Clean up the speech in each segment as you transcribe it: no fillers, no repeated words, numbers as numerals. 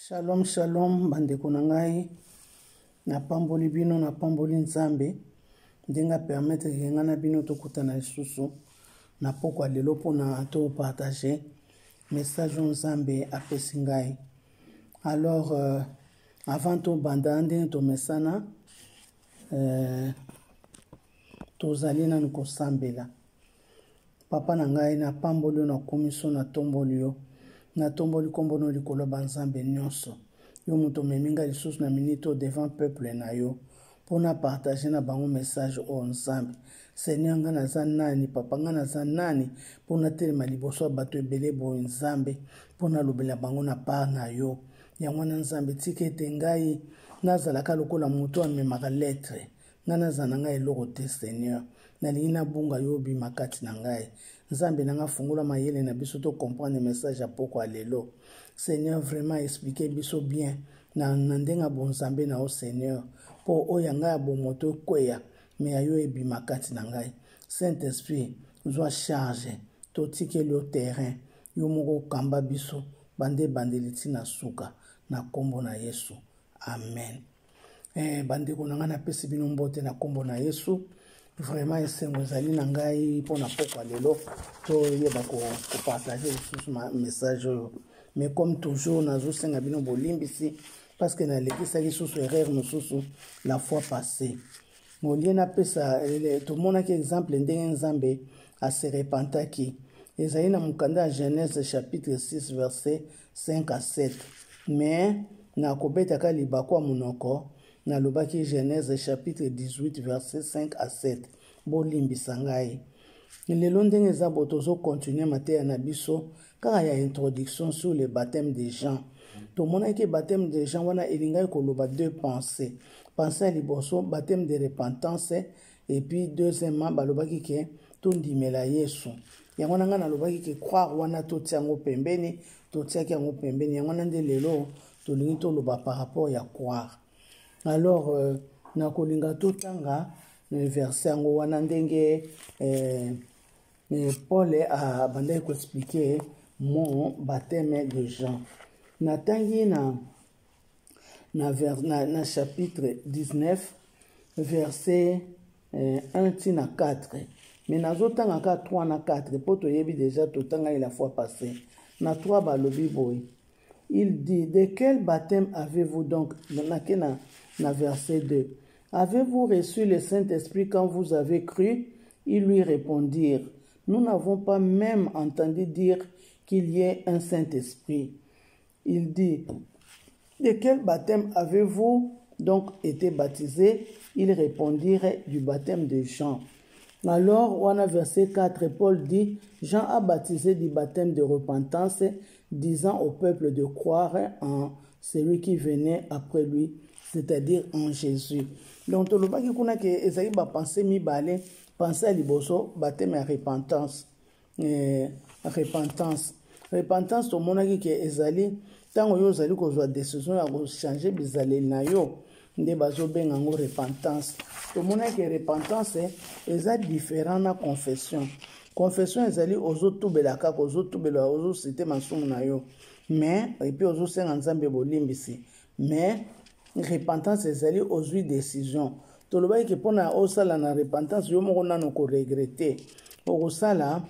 Shalom shalom bandeko na ngai na pamboli bino na pamboli nzambe ndenga permettre ke nga na bino tokutana lisusu na pokwa lelo mpona to partager message nzambe apesi ngai. Alors avant to banda ndenge tomesana tozali nanu kosambela papa na ngai na pamboli na komiso na tomboli yo na tomboli kombo no likolo banzambe nyonso yo moto meminga lisusu na minito devant peuple na yo pona partager na bango message o nzambe. Seigneur nga naza nani papa nga naza nani pona telema liboso bato ebele boye nzambe pona lobela bango na part na yo yango na nzambe tika ete ngai nazalaka lokola moto amemaka lettre nga nazana ngai eloko te Seigneur nalingi nabunga yo obima kati na ngai nzambe nanga fungola mayele na biso to comprendre message ya pokwa lelo Seigneur vraiment expliquer biso bien na ndenga bonzambe na o Seigneur po oya ngai bomoto kweya me ayo ebima kati na ngai Saint-Esprit zwa charge to tikeli o terrain yo moko kamba biso bande bandeli na suka na kombo na Yesu amen. Bandeko na nga napesi bino mbote na kombo na Yesu. Vraiment esengo ezali na ngai mpona pokwa lelo toyeba kopartage lisusu message oyo mais comme toujours nazosenga bino bolimbisi parce que nalekisaki susu erreur mosusu la fois passée molie napesa tomonaki exemple ndenge nzambe ase repentaki ezali na mokanda ya Genèse chapitre 6 verset 5 à 7 mais nakobetaka libakwa monoko nalobaki Genèse chapitre 18 verset 5 à 7 bolimbisa ngai lelo ndenge eza bo tozokontinue mateya na biso kaka ya introduction sur le baptême de Jean. Tomonaki baptême de Jean wana elingai koloba deux pensées pensée ya liboso baptême de repentance et puis deuxièmement balobaki ke tondimela Yesu yango na nga nalobaki ke croire wana totia yango pembeni totiaki yango pembeni yango na nde lelo tolingi toloba par rapport ya croire. Alors nakolinga totanga verset yango wana ndenge Paul a bandai ko expliquer mon baptême de Jean. Natangi na chapitre 19 verset 1 tina 4 mais nazotanga ka 3 na 4 po toyebi déjà totanga la fois passée na 3 balobi boy. Il dit de quel baptême avez-vous donc na verset 2 avez-vous reçu le Saint-Esprit quand vous avez cru? Ils lui répondirent nous n'avons pas même entendu dire qu'il y ait un Saint-Esprit. Il dit de quel baptême avez-vous donc été baptisés? Ils répondirent du baptême de Jean. Alors, on a verset 4, Paul dit, Jean a baptisé du baptême de repentance, disant au peuple de croire en celui qui venait après lui, c'est-à-dire en Jésus. Donc, tout le monde qui connaît que Esaïe va penser mi-balé, penser à liboso, baptême à repentance. Repentance, tout le monde qui est Esaïe, tant que vous allez avoir des décisions à changer, vous allez nayo. Nde bazo benga ngo repentance tomona ke repentance eza différent na confession ezali ozotubelaka kozotubela ozosite masumu na yo mais et puis ozosenga nzambe bolimbisi mais repentance ezali ozwi décision tolobaki ke pona osala na repentance yo moko nano ko regretter okosala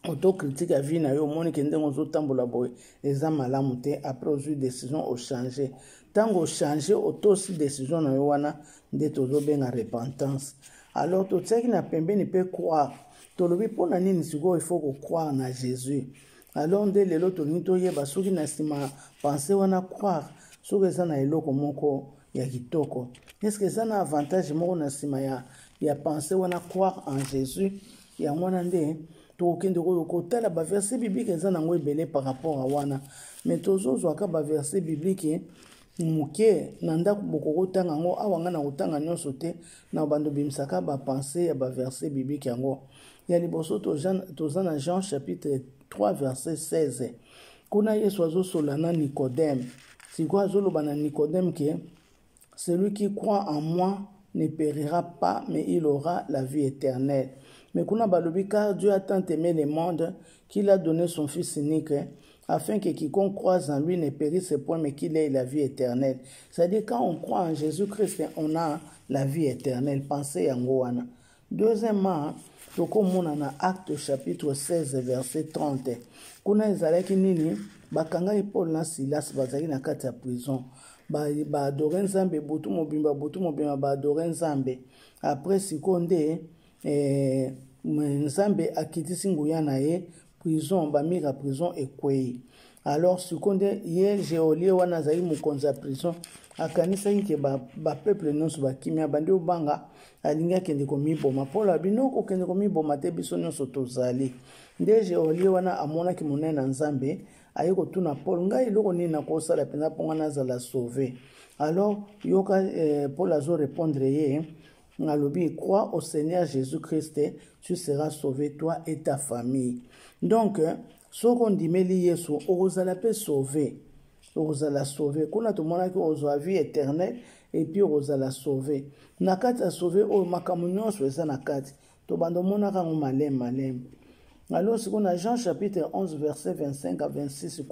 autocritique à vie na yo moni ke ndenge ozotambola boye eza malamu te après ozwi décision o changer tango changer aussi décision na yo wana nde tozobenga repentance. Alors totiaki na pembeni pe croire tolobi mpona nini sikoyo il faut ko croire na Jésus. Alors nde lelo tolingi toyeba soki na nsima pensé wana croire soki eza na eloko moko ya kitoko est-ce que eza na avantage moko na nsima ya pensé wana croire en Jésus yango wana nde tokende kotala baverset biblique eza nango ebele par rapport a wana mais tozozwaka baverset biblique muke na ndako bokokotanga yango awa nga na kotanga nyonso te na bando bimisaka bapense ya baverset biblique yango ya liboso toza na Jean chapitre 3 verset 16 kuna Yesu azosola na Nicodème sikoyo azoloba na Nicodème ke celui qui croit en moi ne périra pas mais il aura la vie éternelle. Mais kuna balobi car Dieu a tant aimé le monde qu'il a donné son fils unique afin que quiconque croise en lui ne périsse point, mais qu'il ait la vie éternelle. C'est-à-dire, quand on croit en Jésus-Christ, on a la vie éternelle. Pensez à Ngoana. Deuxièmement, tokomona na Acte chapitre 16, verset 30. Kuna ezalaki nini? Bakangaki Paul na Silas bazalaki na kati ya prison. Baadore Nzambe, butu mobimba baadore Nzambe. Après sikonde, Nzambe akitisi nguya na ye, prison, bamira prison ekwei. Alors sikonde ye Geolie wana azali mokonzi ya prison, akanisaki ke peuple nyonso bakimia bandi obanga alingi akende komiboma. Paul abino kokende komiboma te, biso nyonso tozali. Nde Geolie wana amonaki monene na Nzambe, aye kotuna Paul, ngai eloko nini nakosala mpenza mpo nga nazala sauvé. Alors yoka Paul azo répondre ye, alobi, crois au Seigneur Jésus-Christ, tu seras sauvé, toi et ta famille. Donc, ce qu'on dit, Yesu, ozala pe sauvé, ozala sauvé. Kuna tumona ki ozwa vie éternelle et puis ozala sauvé. Nakati a sauvé o makamu nyonso eza nakati. To bando mona ka malem. Alors si kuna Jean chapitre 11 verset 25 à 26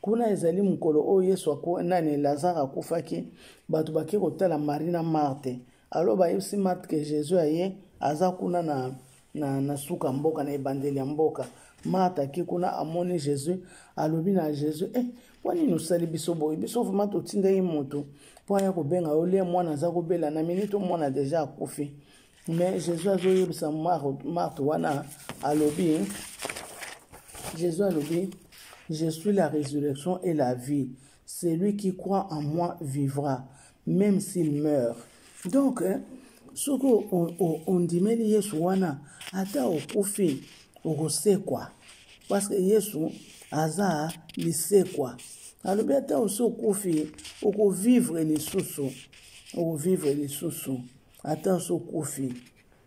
kuna ezali mukolo o Yesu ako nani Lazare akufaki, batu baki kotala Marie na Marthe. Alors bayebisi Marthe que Jésus aye aza kuna na suka mboka na ebandeli ya mboka. Marthe aki kuna amoni Jésus, alobi na Jésus, wani nosali biso boye, biso vraiment totinda ye moto po aya kobenga olie mwana aza kobela na minute mwana deja akufi. Mais Jésus azoyebisa Marthe wana alobi, Jésus alobi, je suis la résurrection et la vie. Celui qui croit en moi vivra, même s'il meurt. Donc, ce qu'on dit, mais Yesu wana, ata okufi, okosekwa. Parce que Yesu aza lisekwa. Alors, ata okufi, okovivre lisusu. Okovivre lisusu. Ata okufi.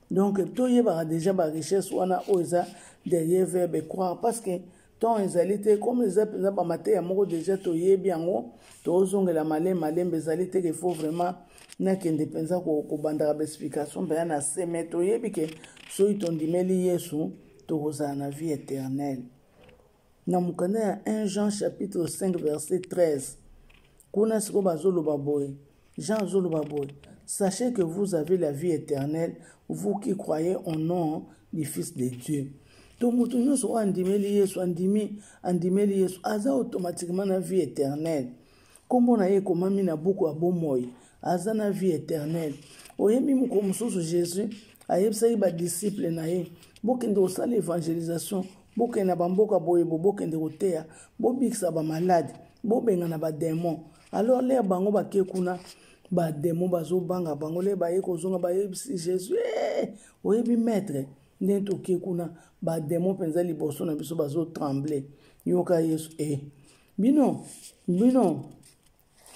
Donc, tout y a déjà ma richesse wana oza derrière verbe croire. Parce que tant ezalité comme les apes pas maté ya moko déjà to yebi yango to zongela malem bezalité qu'il faut vraiment na kende penza ko bandara explication ba na seme to yebi ke so itondimeli Yesu to kozala na vie éternelle. Na mukanda ya 1 Jean chapitre 5 verset 13. Kuna siko bazoloba boy. Jean zoloba boy. Sachez que vous avez la vie éternelle, vous qui croyez au nom du Fils de Dieu. Donc, mutu nyonso andimeli Yesu, andimeli Yesu, aza automatiquement na vie éternelle. Kombo na ye komami na buku ya bomoi, aza na vie éternelle. Oyembi muko mususu Jésus, ayebisaki ba disciple na ye, bokende kosala évangélisation, bokende na bamboka boyebo, bokende koteya, bobikisa ba malade, bobenga na ba démon. Alors le bango bake kuna ba démon bazobanga bango le baye kozonga bayebisi Jésus, oyebi maître. Nento kekuna ba démon penza liboso na biso bazo trembler yoka Yesu bino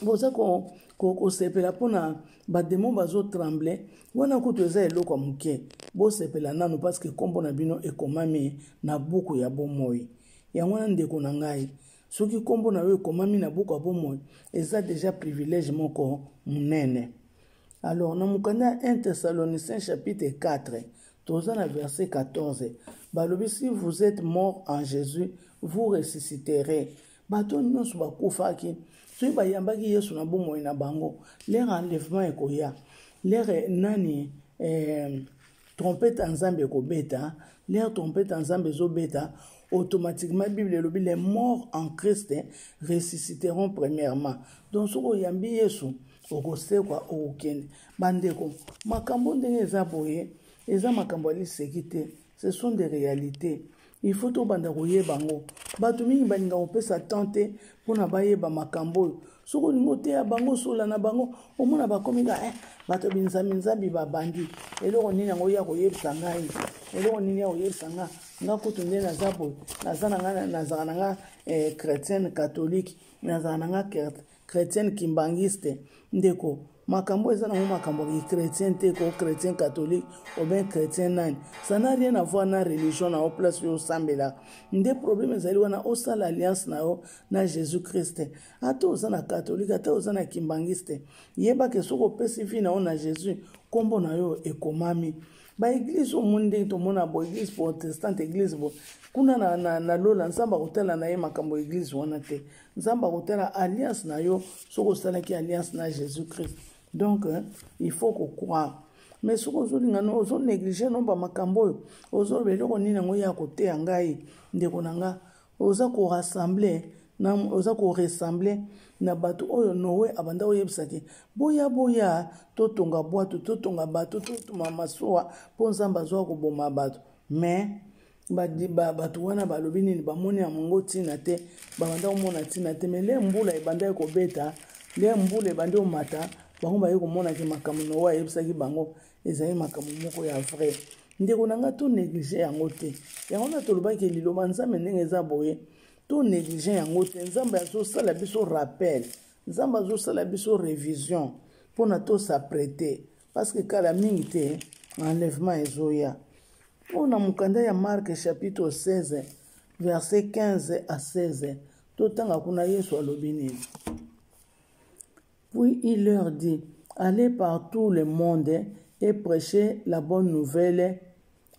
boza ko sepela pona ba démon bazo trembler wana kutu eza eloko muke bo sepela nanu parce que kombo na bino ekomami na buku ya bomoi yango na ndeko na ngai soki kombo na yo ekomami na buku ya bomoi eza déjà privilège moko munene. Alors na mukanda 1 Thessaloniciens chapitre 4 dans le verset 14, balobi, si vous êtes mort en Jésus, vous ressusciterez. Bato nyonso bakufaki, so bayambaki Yesu na bomoi na bango, leur enlèvement ekoya, leur nani trompette en Nzambe ekobeta, leur trompette en Nzambe ezobeta, automatiquement Bible elobi les morts en Christ ressusciteront premièrement. Donc soko yambi Yesu okosekwa okende bandeko makambo ndenge eza boye. Eza makambo lisekite, ce sont des réalités. Il faut to banda koyeba ngo. Bato mingi balinga kopesa tante pona bayeba makambo. Soko ningo te ya bango sola na bango, omona bakominga bato binzambi babandi. Eloko nini yango ya koyebisa ngai. Eloko nini ya koyebisa nga. Nga kutu nde nazabo, nazana nga chrétienne catholique, nazana nga chrétienne kimbangiste ndeko. Makambo eza na makambo ki chrétien te ko chrétien catholique ou bien chrétien nani, ça n'a rien à voir na religion na place yo sambela. Nde problème ezali wana osala alliance na yo na Jésus Christ. Ata ozana catholique, ata ozana kimbangiste, yeba ke soko pesi vi na yo na Jésus, kombo na yo ekomami. ba église omundi to mona bo église protestante église bo kuna na lola nzamba kotala na ye makambo église wana te nzamba kotala alliance na yo soko salaki alliance na Jésus Christ donc il faut qu'on croire mais soko ozolinga no ozo négliger no ba makambo oyo ozo beloko nini ngo ya kote ya ngai ndeko na nga oza ko rassembler na oza ko ressembler na bato oyo Noé abanda oyebisaki boya totonga bwato totonga bato totuma masuwa po nzamba azwa koboma bato mais bato wana balobi nini bamoni ya mongo ntina te babanda komona ntina te mais le mbula ebanda ekobeta le mbula ebandi omata bango baye komonaki makambo Noé ayebisaki bango ezali makambo moko ya vrai ndeko na nga to néglige yango te yango na tolobaki liloba nzambe ndenge eza boye to néglige yango te nzambe azosala biso rappel nzambe azosala biso révision mpona tosapprêter parce que kala mingi te enlèvement ezoya mpona mokanda ya Marc chapitre 16 verset 15 à 16 totanga kuna Yesu alobi nini. Puis il leur dit, allez par tout le monde et prêchez la bonne nouvelle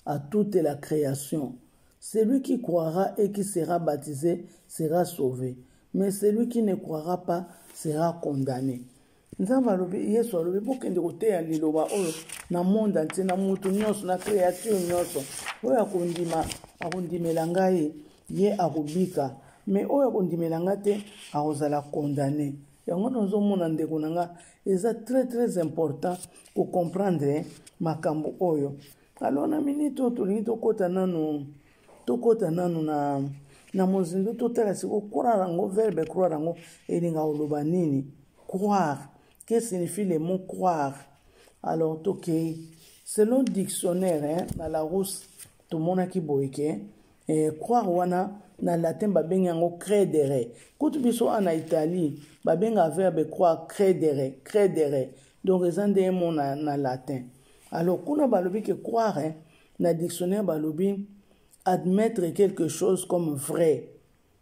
à toute la création. Celui qui croira et qui sera baptisé sera sauvé, mais celui qui ne croira pas sera condamné. Nzambe alobi Yesu alobi bokende koteya liloba oyo na monde entier na mutu nyonso na créature nyonso oyo akondimela ngai ye akobika mais oyo akondimela nga te akozala condamné. Yango nazomona ndeko na nga eza très important ko comprendre makambo oyo. Alors na minute oyo tolingi tokota nanu na mozindo totala siko croire yango verbe croire yango elinga oloba nini. Croire, que signifie le mot croire? Alors tokei selon dictionnaire na la rousse tomonaki boyeke croire wana na latin babengi yango credere. Kutu biso ana Italie babenga verbe croire credere. Donc eza nde mo na latin. Alors kuna balobi ke croire na dictionnaire balobi admettre quelque chose comme vrai,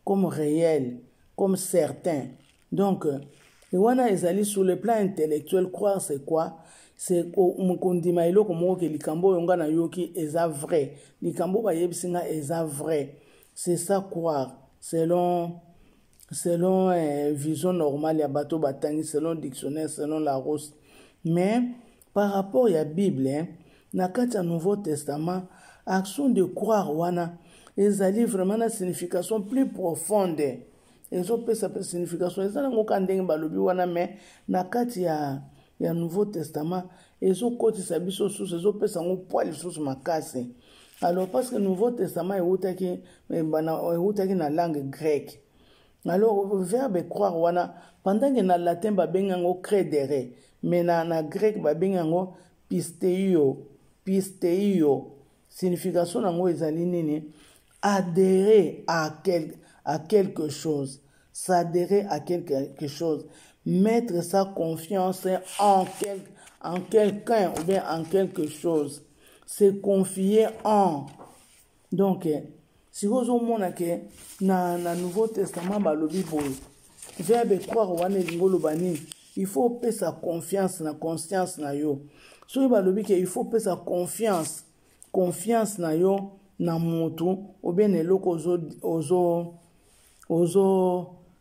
comme réel, comme certain. Donc wana ezali sur le plan intellectuel croire c'est quoi? C'est mukondima iloko moko ke likambo yonga na yoki eza vrai. Likambo ba yebisinga eza vrai. C'est ça croire selon vision normale ya bato batangi selon dictionnaire selon la Larousse. Mais par rapport à la Bible na kati ya Nouveau Testament action de croire wana ezali vraiment na signification plus profonde. Ezopesa signification ezala ngoka ndenge balobi wana mais na kati ya Nouveau Testament ezokotisa biso susu ezopesa ngo poids lisusu makasi. Alors parce que Nouveau Testament eutaki na langue grecque. Alors verbe croire wana pendant que na latin babenga ngo credere mais na grec babenga ngo pisteio. Signification nango ezali nini? Adhérer à quelque chose. S'adhérer à quelque chose. Mettre sa confiance en quelqu'un ou bien en quelque chose. Se confier en. Donc, si vous avez na Nouveau Testament balobi boy. Verbe croire wana lingolo bani. Il faut payer sa confiance na conscience na yo. So balobi ke il faut payer sa confiance na yo na motu ou bien eloko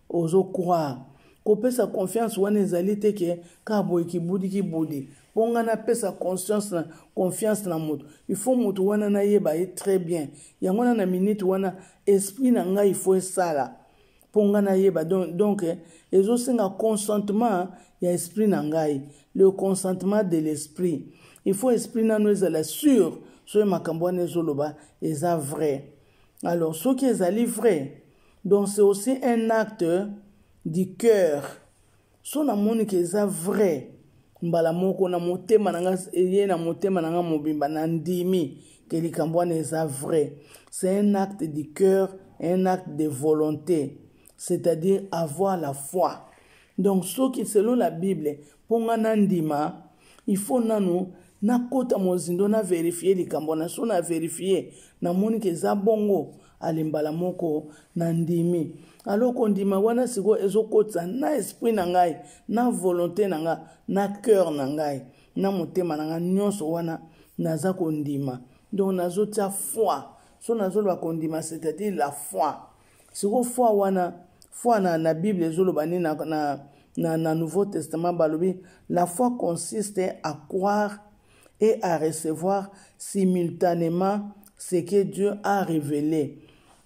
ozo croire. Ko pesa confiance wana ezali te ke ka boy ki budi ponga na pesa confiance na moto il faut moto wana na yeba ye très bien yango na minute wana esprit na nga il faut sala ponga na yeba donc ezo senga consentement ya esprit na ngai le consentement de l'esprit il faut esprit na nous ezala sûr so makambo wana ezoloba eza vrai. Alors ce qui ezali vrai donc c'est aussi un acte du cœur. So na moni ke eza vrai mbala moko na motema nanga eye na motema nanga mobimba na ndimi ke likambo wana eza vrai. C'est un acte du cœur, un acte de volonté, c'est-à-dire avoir la foi. Donc ce qui selon la Bible ponga na ndima il faut nanu na kota mozindo na vérifier likambo na so na vérifier na moni ke eza bongo alimbala moko na ndimi. Alors kondima wana siko ezokotsa na esprit na ngai na volonté na nga na cœur na ngai na motema na nga nyonso wana naza kondima. Donc nazo tia foi. So nazo lo kondima, c'est-à-dire la foi. Siko foi wana, foi na Bible ezoloba ni na Nouveau Testament balobi, la foi consiste à croire et à recevoir simultanément ce que Dieu a révélé.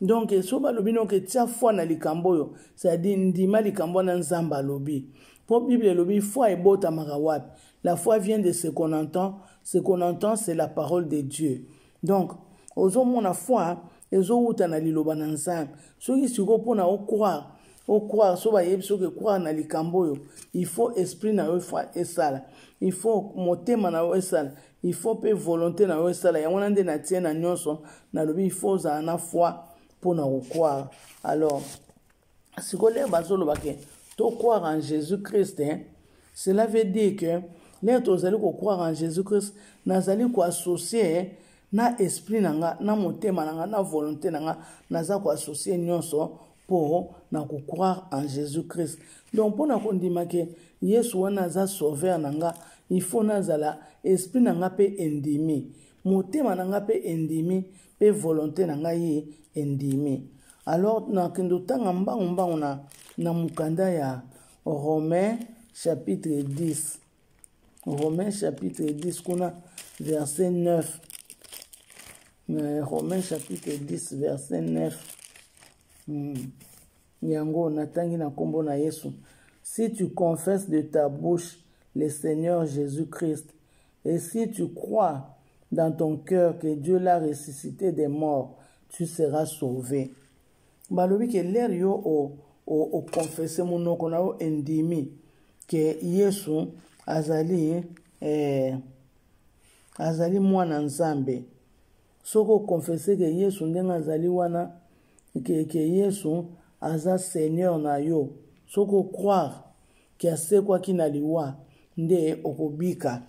Donc, so balobi no ke tia foi na likambo yo, c'est-à-dire ndima likambo na nzamba lobi. Pour Bible lobi, foi et bota marawap. La foi vient de ce qu'on entend. Ce qu'on entend, c'est la parole de Dieu. Donc, ozo mona foi, ezo uta na liloba na nzamba. So ki siko pona o croire, so ba yebiso ke croire na likambo yo, il faut esprit na yo foi esala. Il faut motema na yo esala. Il faut pe volonté na yo esala. Ya wana nde na tie na nyonso, na lobi il faut za na foi pour na croire. Alors, si vous voulez croire en Jésus-Christ, cela veut dire que les allez croire en Jésus-Christ, nous allons associer na esprit nanga, na motema nanga, na volonté nanga, nous allons associer nyonso pour na croire en Jésus-Christ. Donc pour na kondima ke Yesu wana za sauveur nanga, il faut nazala esprit nanga pe endimi, motema nanga pe endimi, pe volonté nanga ye endimi. Alors na kendo tanga mbangu na mukanda ya Romains chapitre 10. Romains chapitre 10 kuna verset 9. Romains chapitre 10 verset 9. Yango natangi na kombo na Yesu. Si tu confesses de ta bouche le Seigneur Jésus-Christ et si tu crois dans ton cœur que Dieu l'a ressuscité des morts, tu seras sauvé. Balobi ke l'air yo o confesse monoko na o endimi ke Yesu azali mwana nzambe. Soko confesse ke Yesu ndenga azali wana ke Yesu aza Seigneur na yo. Soko croire ke asekwa kina liwa nde okobika.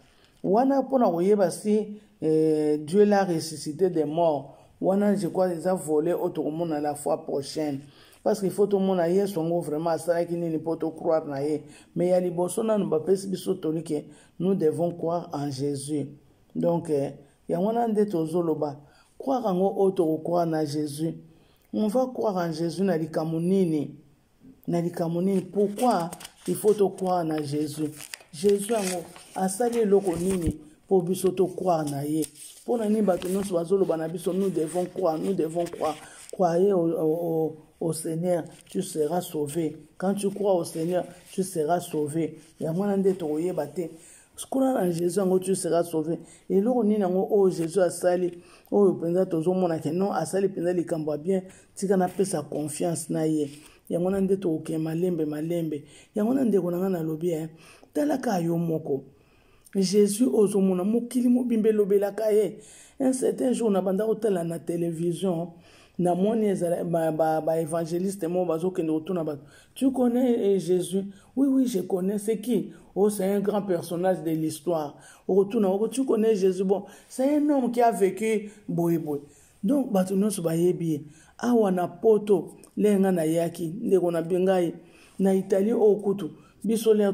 Wana pona koyeba si Dieu l'a ressuscité des morts. Wana je crois les a volé autour monde à la fois prochaine. Parce qu'il faut tout le monde aille son vraiment ça qui n'est pas tout croire na ye. Mais il y a les bosona nous bapes biso tolike nous devons croire en Jésus. Donc ya wana nde tozoloba croire en auto croire na Jésus. On va croire en Jésus na likamunini. Na likamunini pourquoi il faut te croire en Jésus. Jésus a sali loko nini pour biso to croire na ye. Pour nous devons croire, Croyez au Seigneur, tu seras sauvé. Quand tu crois au Seigneur, tu seras sauvé. Il y a moins de toyer batté. Croire en Jésus, tu seras sauvé. Et là, on est Jésus a sali. Oh, penza tozo mona ke non a sali penza likambo bien. Tika na pesa confiance na ye. Ya mwana nde to ke malembe. Ya mwana nde konanga na lobi talaka yo moko. Jésus ozomona mokili mobimbe lobela kaye. Un certain jour na banda hôtel na télévision na moni ba évangéliste mo bazo ke ndotuna ba. Tu connais Jésus? Oui, je connais. C'est qui? Oh, c'est un grand personnage de l'histoire. Tu connais Jésus? Bon, c'est un homme qui a vécu boy. Donc batuno so bayebi. Awa na poto lenga na yaki ndeko na bengai na Italie okutu biso le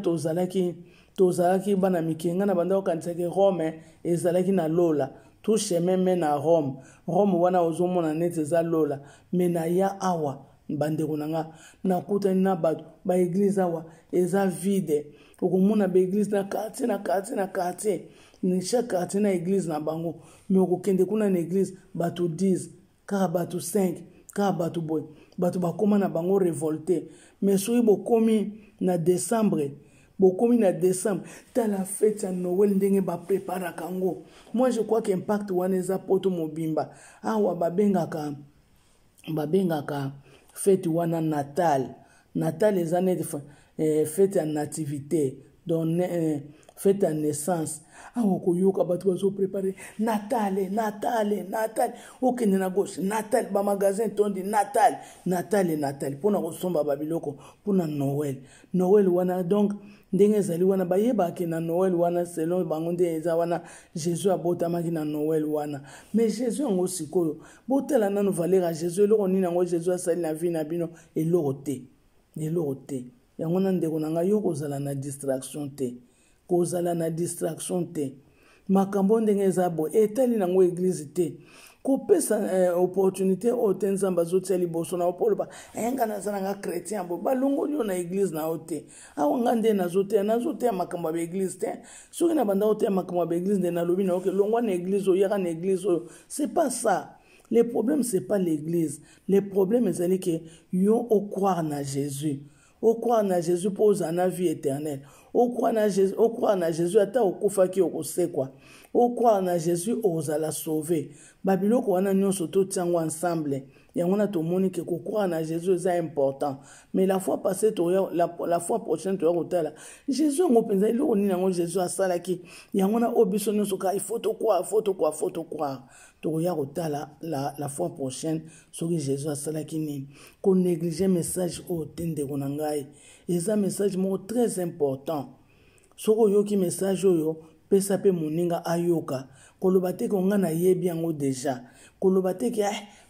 tozalaki bana mikenga na banda okanisa ke Rome ezalaki na lola tout chemin mène na Rome wana ozomona nete za lola mena ya awa bandeko nanga na kutani na bato ba église awa eza vide okomona ba église na quartier ni chaque quartier na église na bango mais okokende kuna na église bato 10 kaka bato 5 kaka bato boy bato bakoma na bango révolté mais soki bokomi na décembre t'as la fête à Noël ndenge ba prépara kango. Moi je crois qu'impact waneza poto mobimba. Awa babengaka fête wana Natal les années de fête à nativité donc fête à naissance. Awa koyoka batu bazo préparer Natal. Okende na gauche Natal ba magasin tondi Natal pona kosomba babiloko pona Noël wana donc ndenge zali wana bayeba ke na Noël wana selon bango nde eza wana Jésus abotamaki na Noël wana mais Jésus ngo sikoyo botela nanu valeur à Jésus eloko nini ngo Jésus asali na vie na bino eloko te yango na ndeko nanga yo kozala na distraction te makambo ndenge eza boye etali nango église te kopesa opportunité oyo te nzambe azotia liboso na yo mpo oloba nga naza nanga chrétien boye balongoli yo na église na yo te awa nga nde nazoteya makambo ya baéglise te soki na banda oteya makambo ya baéglise nde nalobi na yo ke longwa na église oyo yaka na église oyo c'est pas ça. Le problème c'est pas l'église, le problème ezali ke yo okroire na Jésus. Au croire na Jésus pour la vie éternelle. Au croire na Jésus ata okufaki okosekwa. Au croire na Jésus ozala sauver. Babiloko wana nyonso to tiango ensemble. Yango na tomoni ke ko croire na Jésus c'est important. Mais la fois passée la fois prochaine to yakotala. Jésus ngopenza iloko nini yango Jésus asalaki. Yango na obiso nyonso ka il faut te croire. Toya kotala la fois prochaine soki Jésus asalaki nini. Ko négliger message au tende konangai. Et ça message mo très important. Soko yoki message oyo pesa pe moninga ayoka. Koloba te ko nga na yebi yango déjà. Koloba te ke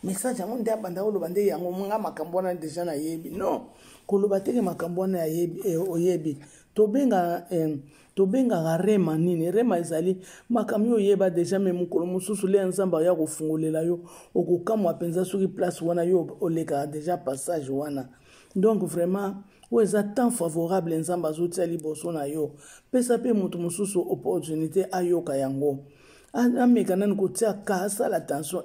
message yango nde abanda koloba nde yango nga makambo wana déjà na yebi. Non. Koloba te ke makambo wana yebi oyebi. Tobenga rema nini rema ezali makamyo yeba déjà me mukolo mususu le nzamba ya kofungolela yo okokamwa penza soki place wana yo oleka déjà passage wana. Donc vraiment oza temps favorable nzamba azotia liboso na yo pesa pe mutu mususu opportunité ayoka yango ameka nani kotia kasa l'attention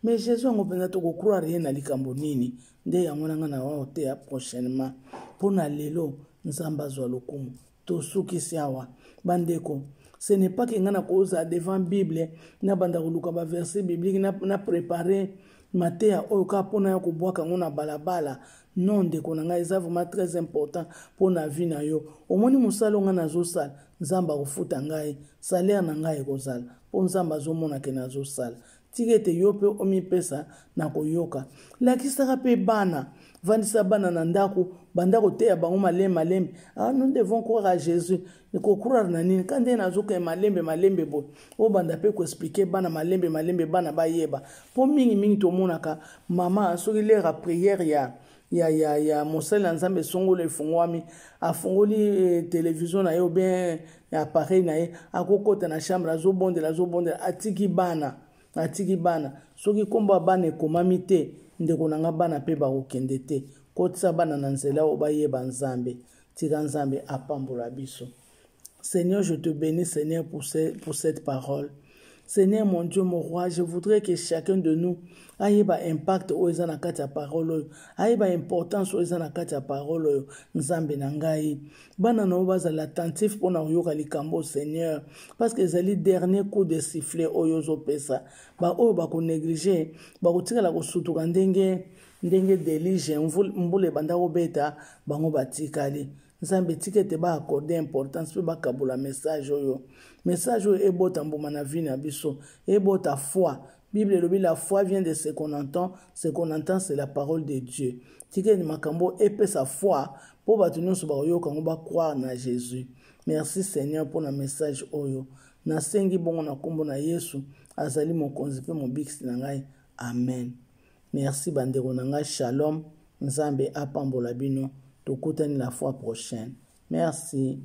mais Jésus ngo penza to ko croire rien na likambo nini nde yango nanga na wa otea prochainement pona lelo nzamba zwa lokumu to sukisi awa bandeko. Ce n'est pas que ngana koza devant Bible na banda koluka ba verset biblique na préparer matéa oka pona ya kobwaka ngona balabala. Non ndeko na ngai eza vraiment très important pour na vie na yo. Omoni musalo ngana zosala nzamba kofuta ngai salaire na ngai kozala po nzamba zomona ke na zosala tigete yo pe omipesa na koyoka lakisaka pe bana vandisa bana na ndako bandako te ya bango malembe nous devons croire à Jésus ne ko croire na nini kande na zoka malembe bo o banda pe ko expliquer bana malembe bana bayeba po mingi to monaka mama soki lera prière ya mosala nzambe songolo efungwami afungoli télévision na yo bien appareil na ye akokota na chambre azobondela atiki bana soki komba bana ekomami te ndeko nanga bana pe bakokende te kotisa bana na nzela oyo bayeba nzambe tika nzambe apambola biso. Seigneur, je te bénis Seigneur pour cette parole. Seigneur mon Dieu, mon roi, je voudrais que chacun de nous ait un impact au ezana kati ya parole, ait une importance au ezana kati ya parole nzambe na ngai. Bana no bazala attentif pour na yoka likambo Seigneur, parce que ezali dernier coup de sifflet oyo pesa. Ba oyo ba ko négliger, ba ko tika la ko sutuka ndenge délige mbule banda ko beta bango batikali. Nzambe tikete ba accorder importance pe ba kabula message oyo ebota mbuma na vie na biso ebota foi. Bible lobi la foi vient de ce qu'on entend c'est la parole de Dieu. Tikete makambo epesa foi po batu nyonso ba yoka ngo ba croire na Jésus. Merci Seigneur pour na message oyo na sengi bongo na kombo na Yesu azali mokonzi pe mobikisi na ngai. Amen. Merci bandeko na ngai. Shalom. Nzambe apambola bino. Tokutani la fois prochaine. Merci.